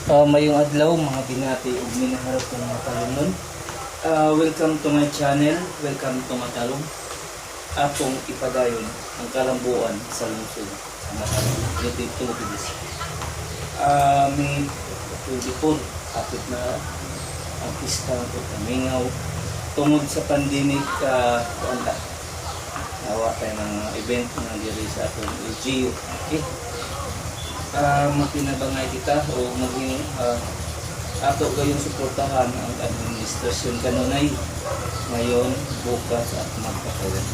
Mayong adlaw mga binati ug minaharap ng mga talumnon. Welcome to my channel. Welcome to Matalom. Atong ipadayon ang kalambuan sa lungsod sa Matalom. Related to this. May tulipon kapit na ang pista ng pagkamingaw tungod sa pandemic. Kuanda nawa tayo ng event na diri sa atong LGU. Okay, mapinabangay kita o maging ato kayong suportahan ang administrasyon kanunay ngayon, bukas at magpakalan.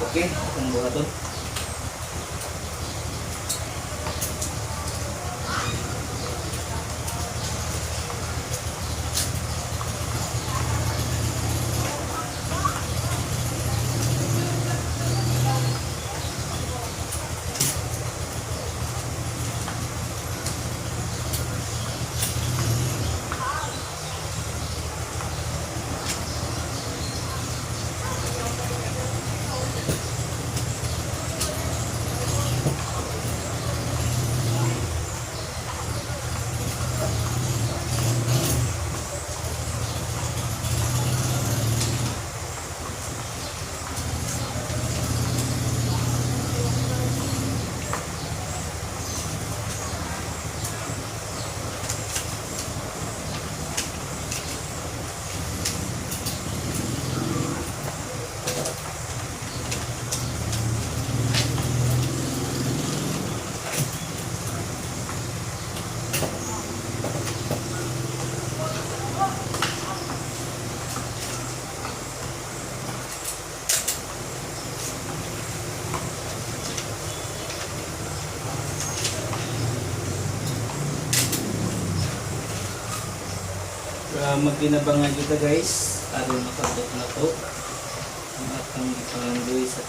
Okay, itong buhaton. Magkinabangan kita guys, aron makabot na to ang atong ipangandoy sa